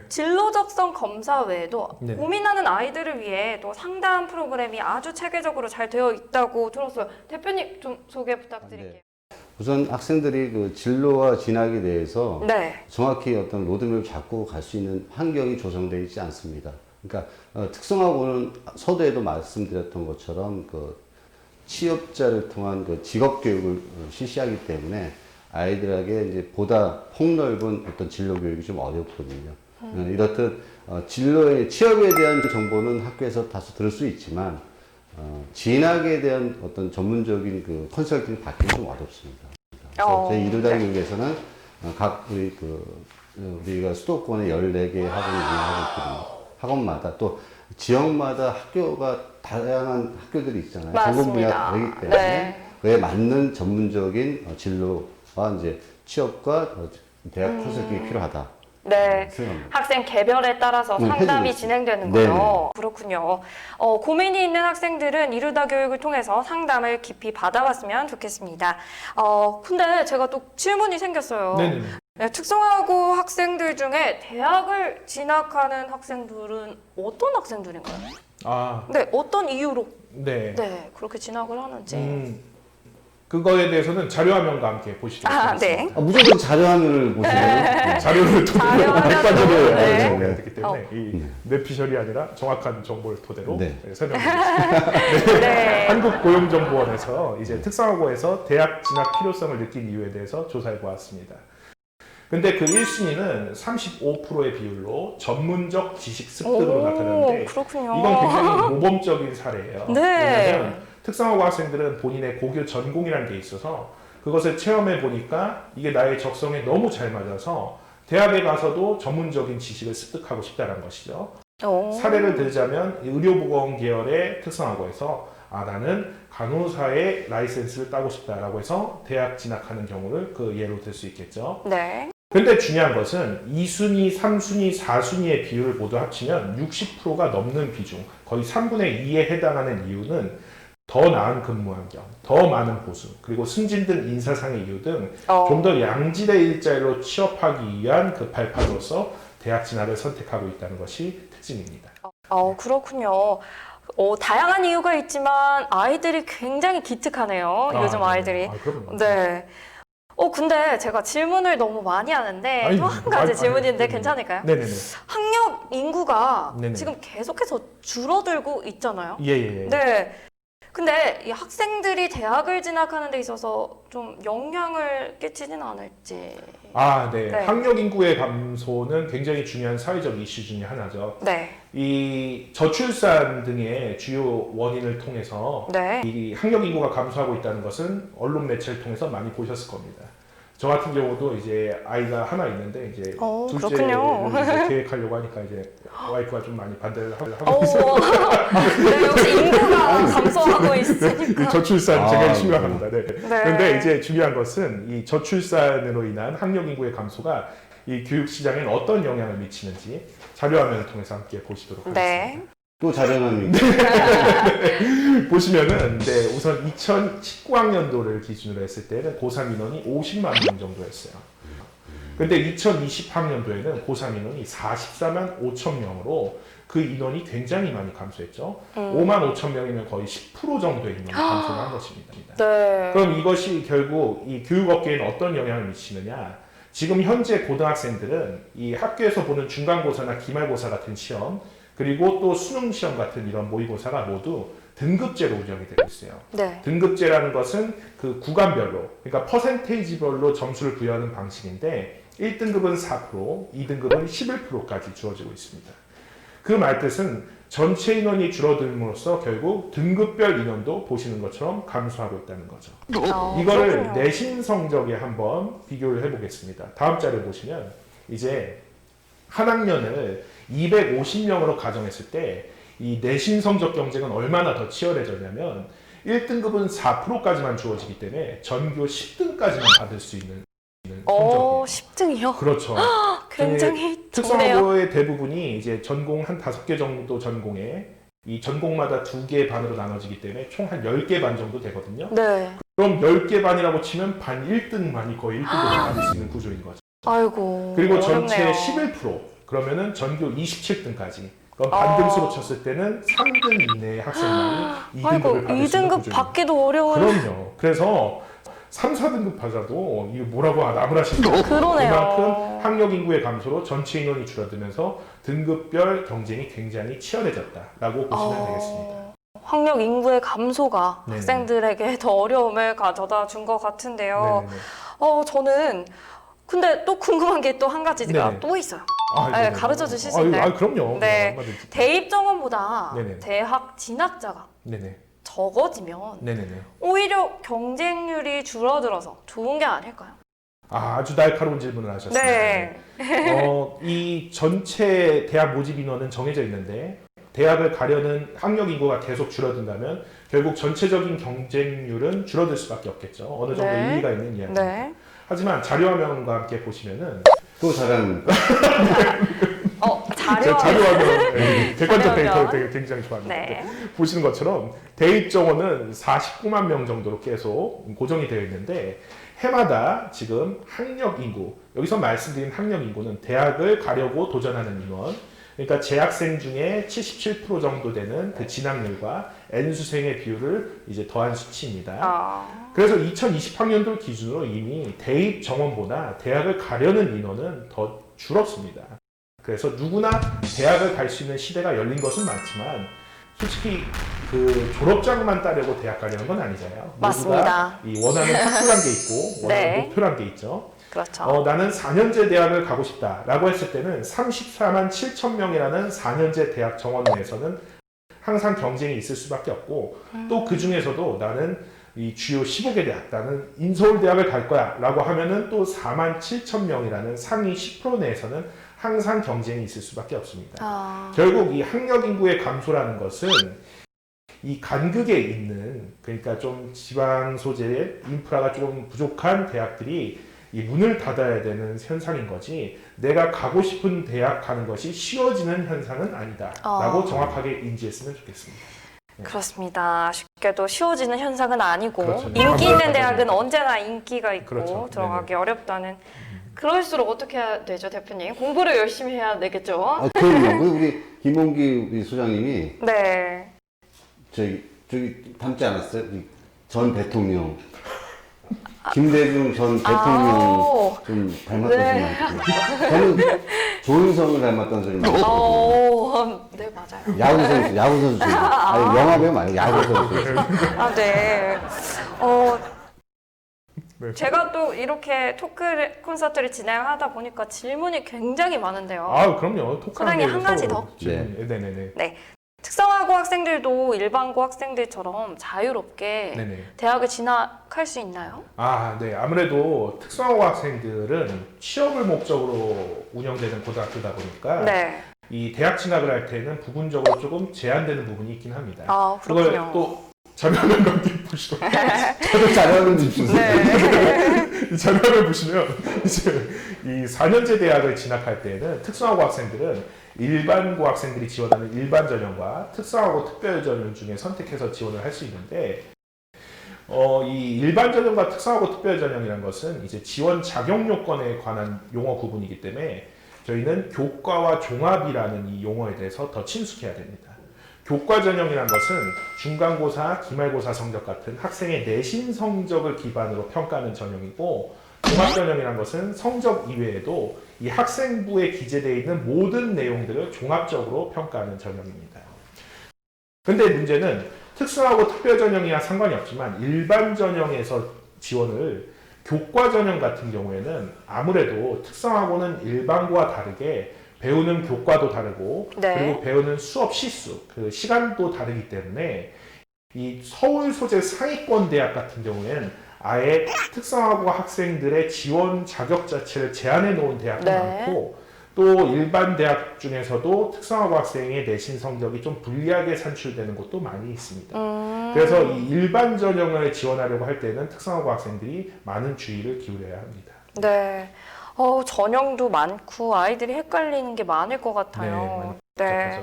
진로 적성 검사 외에도 네. 고민하는 아이들을 위해 또 상담 프로그램이 아주 체계적으로 잘 되어 있다고 들었어요. 대표님 좀 소개 부탁드릴게요. 네. 우선 학생들이 그 진로와 진학에 대해서 네. 정확히 어떤 로드맵을 잡고 갈 수 있는 환경이 조성되어 있지 않습니다. 그러니까 특성화고는 서두에도 말씀드렸던 것처럼 그 취업자를 통한 그 직업 교육을 실시하기 때문에 아이들에게 이제 보다 폭넓은 어떤 진로 교육이 좀 어렵거든요. 이렇듯 진로의 취업에 대한 정보는 학교에서 다소 들을 수 있지만 진학에 대한 어떤 전문적인 그 컨설팅을 받기는 좀 어렵습니다. 그래서 저희 이루다 교육에서는 각 우리가 수도권에 14개 학원을 운영하고 있거든요. 학원마다 또 지역마다 학교가 다양한 학교들이 있잖아요. 전공 분야가 다르기 때문에 네. 그에 맞는 전문적인 진로와 이제 취업과 대학 컨설팅이 필요하다. 네. 생각합니다. 학생 개별에 따라서 상담이 해주고 진행되는 네네. 거요. 그렇군요. 고민이 있는 학생들은 이루다 교육을 통해서 상담을 깊이 받아봤으면 좋겠습니다. 근데 제가 또 질문이 생겼어요. 네네네. 네, 특성화고 학생들 중에 대학을 진학하는 학생들은 어떤 학생들인가요? 아, 네, 어떤 이유로 네. 네, 그렇게 진학을 하는지. 그거에 대해서는 자료화면과 함께 보시도록 하겠습니다. 네. 무조건 자료화면을 보시면 자료를 토대로 자료화면으로, 네. 네. 정리해야 되기 때문에 이 뇌피셜이 아니라 정확한 정보를 토대로 네. 설명드리겠습니다. 네. 한국고용정보원에서 이제 특성화고에서 대학 진학 필요성을 느낀 이유에 대해서 조사해 보았습니다. 근데 그 1순위는 35%의 비율로 전문적 지식 습득으로 나타나는데 그렇군요. 이건 굉장히 모범적인 사례예요. 네. 왜냐하면 특성화고 학생들은 본인의 고교 전공이라는 게 있어서 그것을 체험해 보니까 이게 나의 적성에 너무 잘 맞아서 대학에 가서도 전문적인 지식을 습득하고 싶다는 것이죠. 사례를 들자면 의료보건 계열의 특성화고에서 나는 간호사의 라이센스를 따고 싶다라고 해서 대학 진학하는 경우를 그 예로 들 수 있겠죠. 네. 근데 중요한 것은 2순위, 3순위, 4순위의 비율을 모두 합치면 60%가 넘는 비중, 거의 3분의 2에 해당하는 이유는 더 나은 근무 환경, 더 많은 보수, 그리고 승진 등 인사상의 이유 등 좀 더 양질의 일자리로 취업하기 위한 그 발판으로서 대학 진학을 선택하고 있다는 것이 특징입니다. 그렇군요. 다양한 이유가 있지만 아이들이 굉장히 기특하네요. 요즘 아이들이. 그럼요. 네. 근데 제가 질문을 너무 많이 하는데 아니, 또 한 가지 아니, 질문인데 아니, 괜찮을까요? 네네네. 학력 인구가 네네. 지금 계속해서 줄어들고 있잖아요. 예. 네. 근데 이 학생들이 대학을 진학하는 데 있어서 좀 영향을 끼치진 않을지. 네. 네. 학력 인구의 감소는 굉장히 중요한 사회적 이슈 중에 하나죠. 네. 이 저출산 등의 주요 원인을 통해서 네. 이 학력 인구가 감소하고 있다는 것은 언론 매체를 통해서 많이 보셨을 겁니다. 저 같은 경우도 이제 아이가 하나 있는데 이제 둘째를 그렇군요. 이제 계획하려고 하니까 이제 와이프가 좀 많이 반대를 하고 있어요. 네, 역시 인구가 감소하고 있으니까. 저출산 굉장히 심각합니다. 네. 네. 그런데 이제 중요한 것은 이 저출산으로 인한 학력 인구의 감소가 이 교육 시장에 어떤 영향을 미치는지 자료화면을 통해서 함께 보시도록 하겠습니다. 네. 또 자료화면입니다. 보시면은 우선 2019학년도를 기준으로 했을 때는 고3 인원이 50만 명 정도였어요. 근데 2020학년도에는 고3 인원이 44만 5천 명으로 그 인원이 굉장히 많이 감소했죠. 5만 5천 명이면 거의 10% 정도의 인원이 감소를 한 것입니다. 네. 그럼 이것이 결국 이 교육업계에는 어떤 영향을 미치느냐? 지금 현재 고등학생들은 이 학교에서 보는 중간고사나 기말고사 같은 시험, 그리고 또 수능시험 같은 이런 모의고사가 모두 등급제로 운영이 되고 있어요. 네. 등급제라는 것은 그 구간별로, 그러니까 퍼센테이지별로 점수를 부여하는 방식인데 1등급은 4%, 2등급은 11%까지 주어지고 있습니다. 그 말뜻은 전체 인원이 줄어들므로써 결국 등급별 인원도 보시는 것처럼 감소하고 있다는 거죠. 이거를 그렇군요. 내신 성적에 한번 비교를 해보겠습니다. 다음 자료 보시면 이제 한 학년을 250명으로 가정했을 때 이 내신 성적 경쟁은 얼마나 더 치열해졌냐면 1등급은 4%까지만 주어지기 때문에 전교 10등까지만 받을 수 있는 성적이에요. 10등이요? 그렇죠. 굉장히 좋네요. 특성화고의 대부분이 이제 전공 한 5개 정도 전공에 이 전공마다 2개 반으로 나눠지기 때문에 총 한 10개 반 정도 되거든요. 네. 그럼 10개 반이라고 치면 반 1등만이 거의 1등급을 받을 수 있는 구조인 거죠. 아이고. 그리고 어렵네요. 전체 11%, 그러면은 전교 27등까지. 그럼 반등수로 쳤을 때는 3등 이내의 학생만이 2등급을 아이고, 받을 수 있는 2등급 구조입니다. 받기도 어려운. 그럼요. 그래서 3, 4등급 받아도 이게 뭐라고 나무라 싶어요. 그러네요. 그만큼 학력 인구의 감소로 전체 인원이 줄어들면서 등급별 경쟁이 굉장히 치열해졌다라고 보시면 되겠습니다. 학력 인구의 감소가 네네. 학생들에게 더 어려움을 가져다 준 것 같은데요. 네네네. 저는 근데 또 궁금한 게 또 한 가지가 네네. 또 있어요. 네네. 가르쳐 주실 수 있나요? 그럼요. 네. 얼마든지. 대입 정원보다 네네. 대학 진학자가 네네. 적어지면 네네네. 오히려 경쟁률이 줄어들어서 좋은 게 아닐까요? 아주 날카로운 질문을 하셨습니다. 네. 이 전체 대학 모집 인원은 정해져 있는데 대학을 가려는 학력 인구가 계속 줄어든다면 결국 전체적인 경쟁률은 줄어들 수밖에 없겠죠. 어느 정도 네. 일리가 있는 이야기입니다. 네. 하지만 자료화면과 함께 보시면은 또 잘합니다. 자료. 자료화면 객관적 자료화면. 데이터를 되게 굉장히 좋아합니다. 네. 보시는 것처럼 대입 정원은 49만 명 정도로 계속 고정이 되어 있는데 해마다 지금 학력 인구, 여기서 말씀드린 학력 인구는 대학을 가려고 도전하는 인원, 그러니까 재학생 중에 77% 정도 되는 그 진학률과 N수생의 비율을 이제 더한 수치입니다. 그래서 2020학년도 기준으로 이미 대입 정원보다 대학을 가려는 인원은 더 줄었습니다. 그래서 누구나 대학을 갈 수 있는 시대가 열린 것은 맞지만 솔직히 그 졸업장만 따려고 대학 가려는 건 아니잖아요. 맞습니다. 모두가 이 원하는 학부란 게 있고 원하는 네. 목표란 게 있죠. 그렇죠. 나는 4년제 대학을 가고 싶다라고 했을 때는 34만 7천 명이라는 4년제 대학 정원 내에서는 항상 경쟁이 있을 수밖에 없고 또 그 중에서도 나는 이 주요 15개 대학, 나는 인서울대학을 갈 거야 라고 하면은 또 4만 7천 명이라는 상위 10% 내에서는 항상 경쟁이 있을 수밖에 없습니다. 결국 이 학력 인구의 감소라는 것은 이 간극에 있는, 그러니까 좀 지방 소재의 인프라가 좀 부족한 대학들이 이 문을 닫아야 되는 현상인 거지 내가 가고 싶은 대학 가는 것이 쉬워지는 현상은 아니다라고 정확하게 인지했으면 좋겠습니다. 그렇습니다. 쉽게도 쉬워지는 현상은 아니고 그렇죠. 인기 있는 대학은 언제나 인기가 있고 그렇죠. 들어가기 어렵다는. 그럴수록 어떻게 해야 되죠, 대표님? 공부를 열심히 해야 되겠죠? 그럼요. 우리 김홍기 우리 소장님이 네. 저기 닮지 않았어요? 전 대통령. 김대중 전 대통령 좀 닮았던 네. 소리 많거든요. 저는 조인성을 닮았다는 소리 많아요. 네, 맞아요. 야구 선수. 아니, 영화 배우 말고 야구 선수. 네. 네. 제가 또 이렇게 토크 콘서트를 진행하다 보니까 질문이 굉장히 많은데요. 그럼요. 소장님, 한 가지 더? 네네네. 네. 특성화고 학생들도 일반고 학생들처럼 자유롭게 네네. 대학을 진학할 수 있나요? 네. 아무래도 특성화고 학생들은 취업을 목적으로 운영되는 고등학교다 보니까 네. 이 대학 진학을 할 때는 부분적으로 조금 제한되는 부분이 있긴 합니다. 그렇군요. 그걸 또 자료화면 관계 보시면 저도 잘하는 줄 주세요. 네. 이 자료를 보시면 이제 이 4년제 대학을 진학할 때는 특성화고 학생들은 일반고 학생들이 지원하는 일반 전형과 특성화고 특별 전형 중에 선택해서 지원을 할 수 있는데 이 일반 전형과 특성화고 특별 전형이라는 것은 이제 지원 자격 요건에 관한 용어 구분이기 때문에 저희는 교과와 종합이라는 이 용어에 대해서 더 친숙해야 됩니다. 교과 전형이라는 것은 중간고사, 기말고사 성적 같은 학생의 내신 성적을 기반으로 평가하는 전형이고 종합 전형이라는 것은 성적 이외에도 이 학생부에 기재되어 있는 모든 내용들을 종합적으로 평가하는 전형입니다. 근데 문제는 특성화고 특별 전형이야 상관이 없지만 일반 전형에서 지원을 교과 전형 같은 경우에는 아무래도 특성화고는 일반고와 다르게 배우는 교과도 다르고 그리고 배우는 수업 시수, 그 시간도 다르기 때문에 이 서울 소재 상위권 대학 같은 경우에는 아예 특성화고 학생들의 지원 자격 자체를 제한해 놓은 대학도 많고 또 일반 대학 중에서도 특성화고 학생의 내신 성적이 좀 불리하게 산출되는 곳도 많이 있습니다. 그래서 이 일반 전형을 지원하려고 할 때는 특성화고 학생들이 많은 주의를 기울여야 합니다. 네. 전형도 많고 아이들이 헷갈리는 게 많을 것 같아요. 네.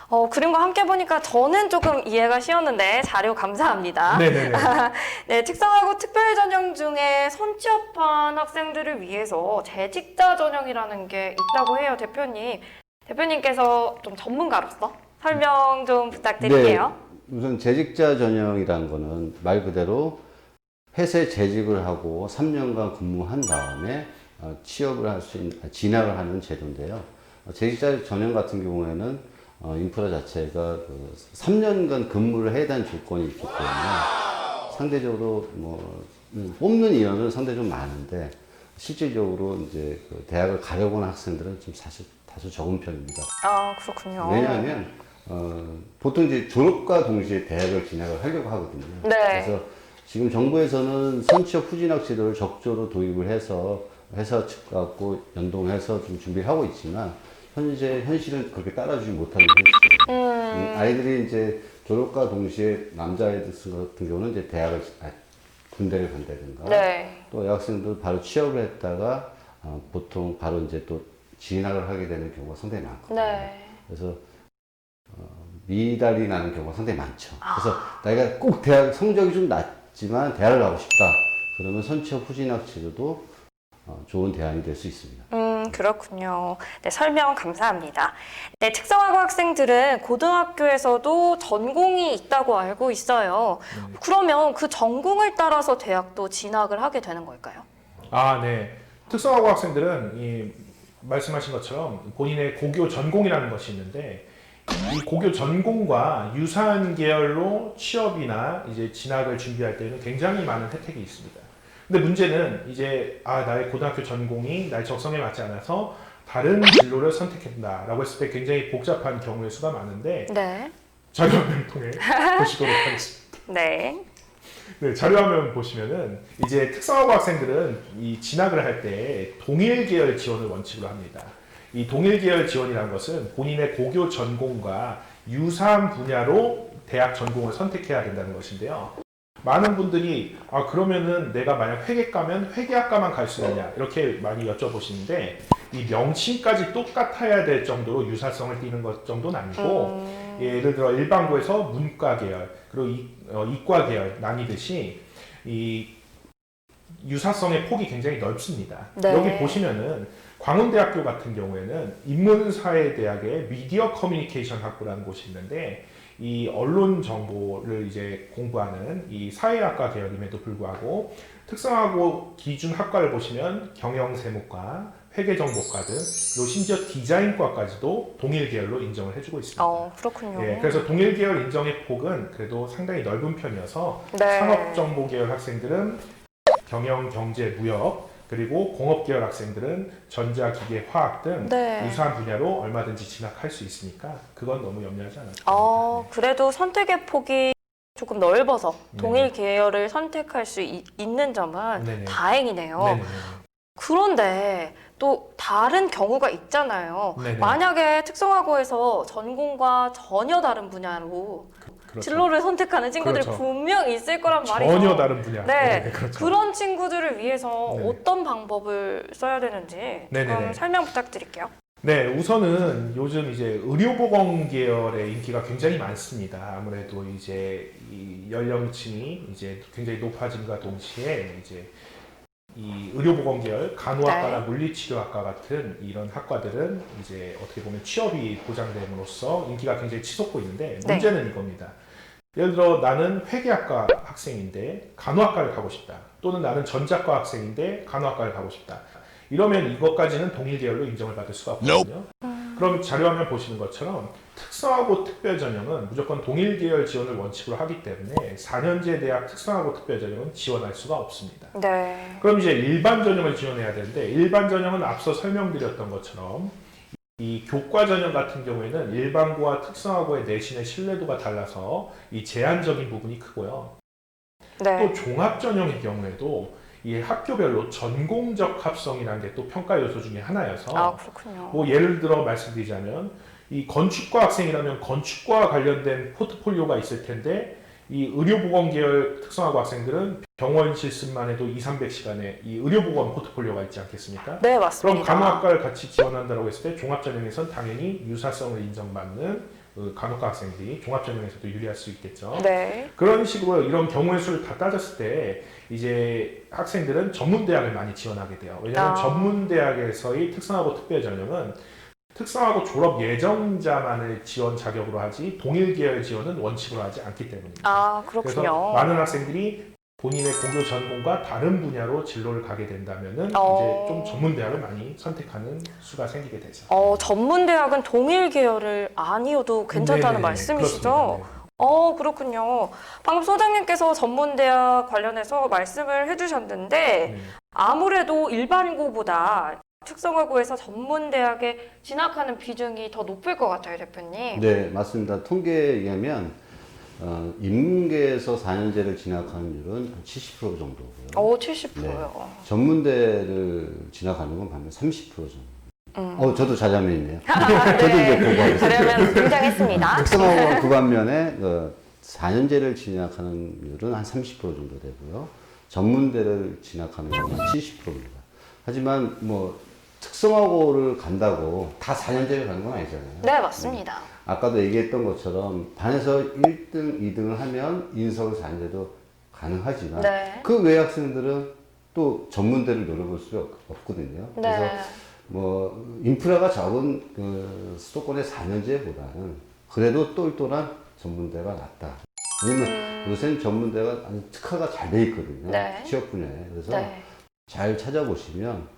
그림과 함께 보니까 저는 조금 이해가 쉬웠는데 자료 감사합니다. 네네네. 네, 특성화고 특별 전형 중에 선취업한 학생들을 위해서 재직자 전형이라는 게 있다고 해요, 대표님. 대표님께서 좀 전문가로서 설명 좀 부탁드릴게요. 네, 우선 재직자 전형이라는 거는 말 그대로 회사에 재직을 하고 3년간 근무한 다음에 취업을 할 수 있는, 진학을 하는 제도인데요. 재직자 전형 같은 경우에는 인프라 자체가 그 3년간 근무를 해야 되는 조건이 있기 때문에 상대적으로 뽑는 인원은 상대적으로 많은데 실질적으로 이제 그 대학을 가려고 하는 학생들은 좀 사실 다소 적은 편입니다. 아, 그렇군요. 왜냐하면 보통 이제 졸업과 동시에 대학을 진학을 하려고 하거든요. 네. 그래서 지금 정부에서는 선취업 후진학 제도를 적조로 도입을 해서 회사 측하고 연동해서 좀 준비를 하고 있지만 현실은 그렇게 따라주지 못하는 현실이에요. 아이들이 이제 졸업과 동시에 남자아이들 같은 경우는 이제 군대를 간다든가 네. 또 여학생들 바로 취업을 했다가 보통 바로 이제 또 진학을 하게 되는 경우가 상당히 많거든요. 네. 그래서 미달이 나는 경우가 상당히 많죠. 그래서 내가 꼭 대학 성적이 좀 낮지만 대학을 가고 싶다. 그러면 선취업 후진학 제도도 좋은 대안이 될 수 있습니다. 그렇군요. 네, 설명 감사합니다. 네, 특성화고 학생들은 고등학교에서도 전공이 있다고 알고 있어요. 그러면 그 전공을 따라서 대학도 진학을 하게 되는 걸까요? 아, 네. 특성화고 학생들은 말씀하신 것처럼 본인의 고교 전공이라는 것이 있는데 이 고교 전공과 유사한 계열로 취업이나 이제 진학을 준비할 때는 굉장히 많은 혜택이 있습니다. 근데 문제는 이제 나의 고등학교 전공이 나의 적성에 맞지 않아서 다른 진로를 선택했다라고 했을 때 굉장히 복잡한 경우의 수가 많은데 네. 자료화면 통해 보시도록 하겠습니다. 네. 네, 자료화면 보시면은 이제 특성화고 학생들은 이 진학을 할 때 동일 계열 지원을 원칙으로 합니다. 이 동일 계열 지원이라는 것은 본인의 고교 전공과 유사한 분야로 대학 전공을 선택해야 된다는 것인데요. 많은 분들이 그러면은 내가 만약 회계과면 회계학과만 갈 수 있느냐 이렇게 많이 여쭤보시는데 이 명칭까지 똑같아야 될 정도로 유사성을 띠는 것 정도는 아니고 예를 들어 일반고에서 문과 계열 그리고 이과 계열 나뉘듯이 이 유사성의 폭이 굉장히 넓습니다. 네. 여기 보시면은 광운대학교 같은 경우에는 인문사회대학의 미디어 커뮤니케이션 학부라는 곳이 있는데 이 언론 정보를 이제 공부하는 이 사회학과 계열임에도 불구하고 특성화고 기준 학과를 보시면 경영세무과, 회계정보과 등 그리고 심지어 디자인과까지도 동일 계열로 인정을 해주고 있습니다. 그렇군요. 예, 그래서 동일 계열 인정의 폭은 그래도 상당히 넓은 편이어서 네. 산업정보 계열 학생들은 경영, 경제, 무역 그리고 공업계열 학생들은 전자, 기계, 화학 등 네. 유사한 분야로 얼마든지 진학할 수 있으니까 그건 너무 염려하지 않아도 됩니다. 그래도 선택의 폭이 조금 넓어서 네. 동일 계열을 선택할 수 있는 점은 네네. 다행이네요. 네네. 그런데 또 다른 경우가 있잖아요. 네네. 만약에 특성화고에서 전공과 전혀 다른 분야로 그렇죠. 진로를 선택하는 친구들이 그렇죠. 분명 있을 거란 말이죠. 전혀 다른 분야. 네, 그렇죠. 그런 친구들을 위해서 네네. 어떤 방법을 써야 되는지 네네네. 좀 설명 부탁드릴게요. 네, 우선은 요즘 이제 의료보건 계열의 인기가 굉장히 많습니다. 아무래도 이제 이 연령층이 이제 굉장히 높아짐과 동시에 이제 이 의료보건 계열, 간호학과나 네. 물리치료학과 같은 이런 학과들은 이제 어떻게 보면 취업이 보장됨으로써 인기가 굉장히 치솟고 있는데 네. 문제는 이겁니다. 예를 들어 나는 회계학과 학생인데 간호학과를 가고 싶다. 또는 나는 전자과 학생인데 간호학과를 가고 싶다. 이러면 이것까지는 동일 계열로 인정을 받을 수가 없거든요. 그럼 자료화면 보시는 것처럼 특성화고 특별전형은 무조건 동일 계열 지원을 원칙으로 하기 때문에 4년제 대학 특성화고 특별전형은 지원할 수가 없습니다. 네. 그럼 이제 일반 전형을 지원해야 되는데 일반 전형은 앞서 설명드렸던 것처럼 이 교과 전형 같은 경우에는 일반고와 특성화고의 내신의 신뢰도가 달라서 이 제한적인 부분이 크고요. 네. 또 종합 전형의 경우에도 이 학교별로 전공적 합성이라는 게 또 평가 요소 중에 하나여서 그렇군요. 뭐 예를 들어 말씀드리자면 이 건축과 학생이라면 건축과 관련된 포트폴리오가 있을 텐데 이 의료보건 계열 특성화고 학생들은 병원 실습만 해도 200~300시간의 이 의료보건 포트폴리오가 있지 않겠습니까? 네, 맞습니다. 그럼 간호학과를 같이 지원한다고 했을 때 종합전형에선 당연히 유사성을 인정받는 그 간호과 학생들이 종합전형에서도 유리할 수 있겠죠. 네. 그런 식으로 이런 경우의 수를 다 따졌을 때 이제 학생들은 전문대학을 많이 지원하게 돼요. 왜냐하면 전문대학에서의 특성화고 특별전형은 특성화고 졸업 예정자만을 지원 자격으로 하지 동일 계열 지원은 원칙으로 하지 않기 때문입니다. 아, 그래서 그렇군요. 많은 학생들이 본인의 고교 전공과 다른 분야로 진로를 가게 된다면은 어. 이제 좀 전문대학을 많이 선택하는 수가 생기게 되죠. 전문대학은 동일 계열을 아니어도 괜찮다는 네네, 말씀이시죠? 그렇습니다. 그렇군요. 방금 소장님께서 전문대학 관련해서 말씀을 해주셨는데 네. 아무래도 일반고보다 특성화고에서 전문대학에 진학하는 비중이 더 높을 것 같아요, 대표님. 네, 맞습니다. 통계에 의하면 인문계에서 4년제를 진학하는 율은 한 70% 정도고요. 70%요. 전문대를 진학하는 건 반면 30% 정도. 저도 자자면이네요. 저도 이제 네. 공부하겠습니다. 그러면 등장했습니다. 특성화고는 그 반면에 4년제를 진학하는 율은 한 30% 정도 되고요. 전문대를 진학하는 건 한 70%입니다. 하지만 뭐 특성화고를 간다고 다 4년제를 가는 건 아니잖아요. 네, 맞습니다. 아까도 얘기했던 것처럼 반에서 1등, 2등을 하면 인서울 4년제도 가능하지만 네. 그 외 학생들은 또 전문대를 노려볼 수 없거든요. 그래서 네. 뭐 인프라가 적은 그 수도권의 4년제보다는 그래도 똘똘한 전문대가 낫다. 왜냐면 요새는 전문대가 아주 특화가 잘 돼 있거든요. 네. 취업 분야에. 그래서 네. 잘 찾아보시면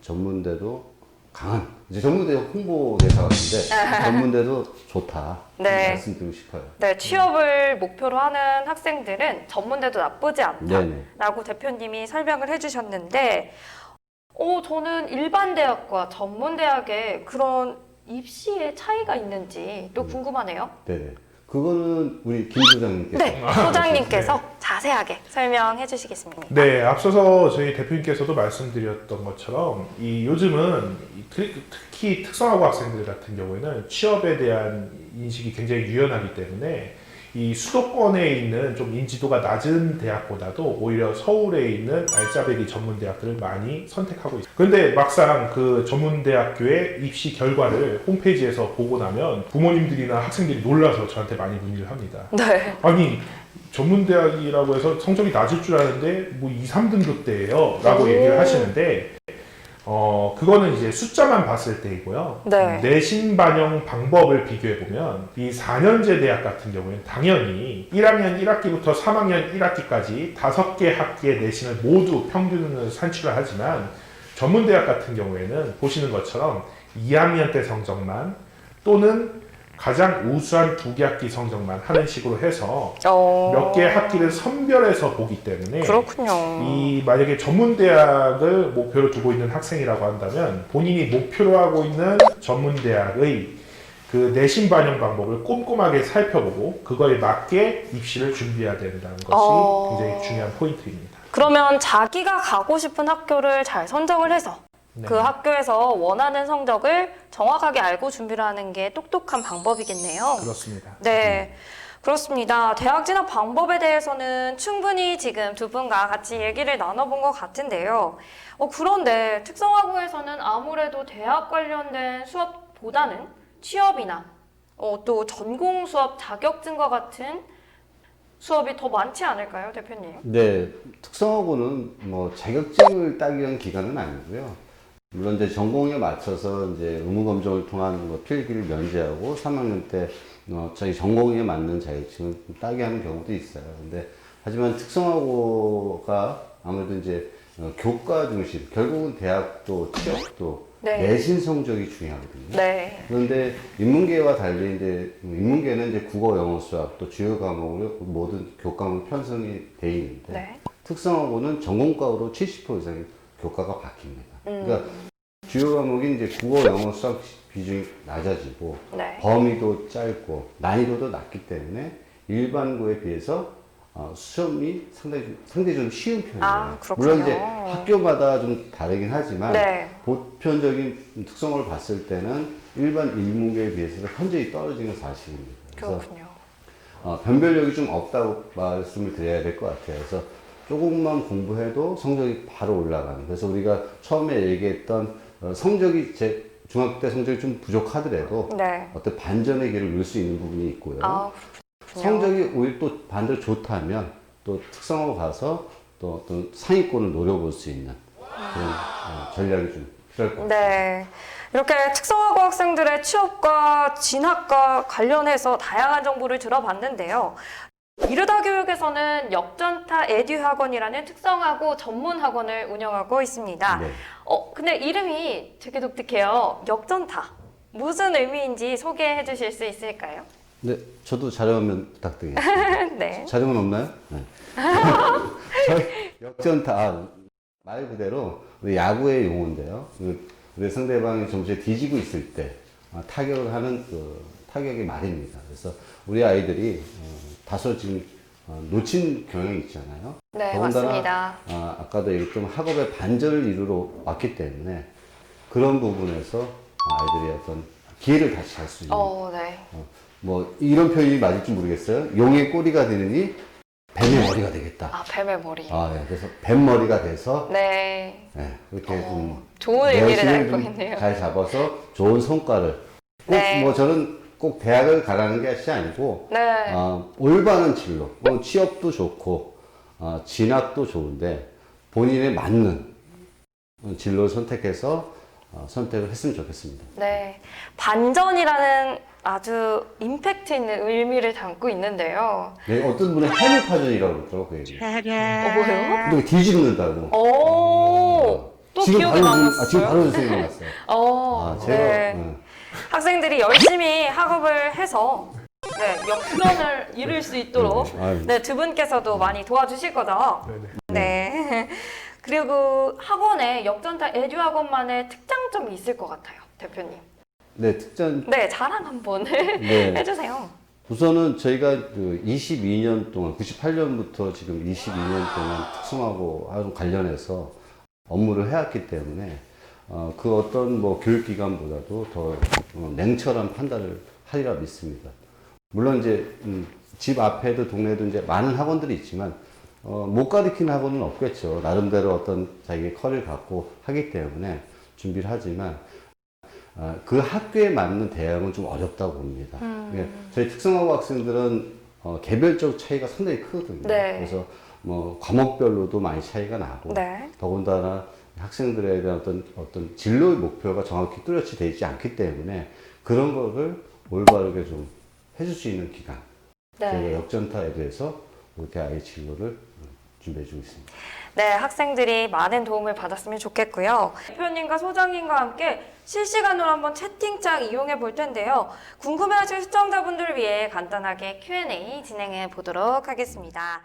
전문대도 강한 이제 전문대 홍보대사 같은데 전문대도 좋다. 네. 말씀드리고 싶어요. 네, 취업을 목표로 하는 학생들은 전문대도 나쁘지 않다라고 네네. 대표님이 설명을 해주셨는데, 저는 일반 대학과 전문 대학의 그런 입시의 차이가 있는지 또 궁금하네요. 네네. 그거는 우리 김 부장님께서 네, 소장님께서 자세하게 설명해 주시겠습니다. 네, 앞서서 저희 대표님께서도 말씀드렸던 것처럼 이 요즘은 특히 특성화고 학생들 같은 경우에는 취업에 대한 인식이 굉장히 유연하기 때문에 이 수도권에 있는 좀 인지도가 낮은 대학보다도 오히려 서울에 있는 알짜배기 전문 대학들을 많이 선택하고 있어요. 근데 막상 그 전문 대학교의 입시 결과를 홈페이지에서 보고 나면 부모님들이나 학생들이 놀라서 저한테 많이 문의를 합니다. 네. 아니 전문 대학이라고 해서 성적이 낮을 줄 아는데 뭐 2, 3등급대예요 라고 얘기를 하시는데 그거는 이제 숫자만 봤을 때이고요. 네. 내신 반영 방법을 비교해 보면 이 4년제 대학 같은 경우에는 당연히 1학년 1학기부터 3학년 1학기까지 5개 학기의 내신을 모두 평균으로 산출을 하지만 전문 대학 같은 경우에는 보시는 것처럼 2학년 때 성적만 또는 가장 우수한 2개 학기 성적만 하는 식으로 해서 몇 개 학기를 선별해서 보기 때문에 그렇군요. 이 만약에 전문 대학을 목표로 두고 있는 학생이라고 한다면 본인이 목표로 하고 있는 전문 대학의 그 내신 반영 방법을 꼼꼼하게 살펴보고 그거에 맞게 입시를 준비해야 된다는 것이 굉장히 중요한 포인트입니다. 그러면 자기가 가고 싶은 학교를 잘 선정을 해서 네. 그 학교에서 원하는 성적을 정확하게 알고 준비를 하는 게 똑똑한 방법이겠네요. 그렇습니다. 네, 그렇습니다. 대학 진학 방법에 대해서는 충분히 지금 두 분과 같이 얘기를 나눠본 것 같은데요. 그런데 특성화고에서는 아무래도 대학 관련된 수업보다는 취업이나 또 전공 수업 자격증과 같은 수업이 더 많지 않을까요, 대표님? 네, 특성화고는 뭐 자격증을 따기 위한 기간은 아니고요. 물론 이제 전공에 맞춰서 이제 의무 검정을 통한 뭐 필기를 면제하고 3학년 때 자기 전공에 맞는 자격증을 따게 하는 경우도 있어요. 근데 하지만 특성화고가 아무래도 이제 교과 중심, 결국은 대학도 취업도 네. 내신 성적이 중요하거든요. 네. 그런데 인문계와 달리 이제 인문계는 이제 국어, 영어, 수학 또 주요 과목으로 모든 교과목 편성이 돼 있는데 네. 특성화고는 전공과로 70% 이상의 교과가 바뀝니다. 그러니까 주요 과목이 이제 국어, 영어, 수학 비중이 낮아지고 네. 범위도 짧고 난이도도 낮기 때문에 일반고에 비해서 시험이 상당히 좀 쉬운 편이에요. 아, 그렇군요. 물론 이제 학교마다 좀 다르긴 하지만 네. 보편적인 특성을 봤을 때는 일반 인문계에 비해서 현저히 떨어지는 사실입니다. 그래서 그렇군요. 변별력이 좀 없다고 말씀을 드려야 될 것 같아요. 그래서 조금만 공부해도 성적이 바로 올라가는. 그래서 우리가 처음에 얘기했던 성적이 중학교 때 성적이 좀 부족하더라도 네. 어떤 반전의 길을 누릴 수 있는 부분이 있고요. 아, 그렇군요. 성적이 오히려 또 반대로 좋다면 또 특성화고 가서 또 어떤 상위권을 노려볼 수 있는 그런 전략이 좀 필요할 것 같습니다. 네. 이렇게 특성화고 학생들의 취업과 진학과 관련해서 다양한 정보를 들어봤는데요. 이르다 교육에서는 역전타 에듀학원이라는 특성화고 전문 학원을 운영하고 있습니다. 네. 근데 이름이 되게 독특해요. 역전타. 무슨 의미인지 소개해 주실 수 있을까요? 네, 저도 자료화면 부탁드리겠습니다. 네. 자료는 없나요? 네. 저희 역전타 말 그대로 우리 야구의 용어인데요. 우리 상대방이 점수에 뒤지고 있을 때 타격을 하는 그 타격의 말입니다. 그래서 우리 아이들이 다소 지금 놓친 경향이 있잖아요. 네, 더군다나, 맞습니다. 아까도 얘기했던 학업의 반전을 이루러 왔기 때문에 그런 부분에서 아이들이 어떤 기회를 다시 할 수 있는 네. 뭐 이런 표현이 맞을지 모르겠어요. 용의 꼬리가 되느니 뱀의 머리가 되겠다. 아, 뱀의 머리. 네. 그래서 뱀머리가 돼서 네. 그렇게 좀 좋은 의미를 내신을 담고 좀 있네요. 잘 잡아서 좋은 성과를 꼭 네. 뭐 저는 꼭 대학을 가라는 것이 아니고 네. 올바른 진로, 취업도 좋고 진학도 좋은데 본인에 맞는 진로를 선택해서 선택을 했으면 좋겠습니다. 네. 반전이라는 아주 임팩트 있는 의미를 담고 있는데요. 네, 어떤 분은 해물파전이라고 그러더라고요. 그 얘기. 뭐예요? 근데 뒤집는다고. 또 기억에 남았어요? 지금 바로 생각났어요. 제가 네. 학생들이 열심히 학업을 해서 네, 역전을 이룰 수 있도록 네, 두 분께서도 많이 도와주실 거죠? 네. 그리고 학원에 역전타 에듀학원만의 특장점이 있을 것 같아요, 대표님. 네, 특전. 네, 자랑 한번 네. 해주세요. 우선은 저희가 그 22년 동안, 98년부터 지금 22년 동안 특성화고 관련해서 업무를 해왔기 때문에 그 어떤 뭐 교육기관보다도 더 냉철한 판단을 하리라 믿습니다. 물론 이제 집 앞에도 동네에도 이제 많은 학원들이 있지만 못 가르치는 학원은 없겠죠. 나름대로 어떤 자기의 커리를 갖고 하기 때문에 준비를 하지만 그 학교에 맞는 대응은 좀 어렵다고 봅니다. 저희 특성화고 학생들은 개별적 차이가 상당히 크거든요. 네. 그래서 뭐 과목별로도 많이 차이가 나고 네. 더군다나 학생들에 대한 어떤 진로의 목표가 정확히 뚜렷이 되어 있지 않기 때문에 그런 거를 올바르게 좀 해줄 수 있는 기간. 저희가 네. 역전타에 대해서 우리 아이의 진로를 준비해주고 있습니다. 네, 학생들이 많은 도움을 받았으면 좋겠고요. 대표님과 소장님과 함께 실시간으로 한번 채팅창 이용해 볼 텐데요. 궁금해하실 시청자분들을 위해 간단하게 Q&A 진행해 보도록 하겠습니다.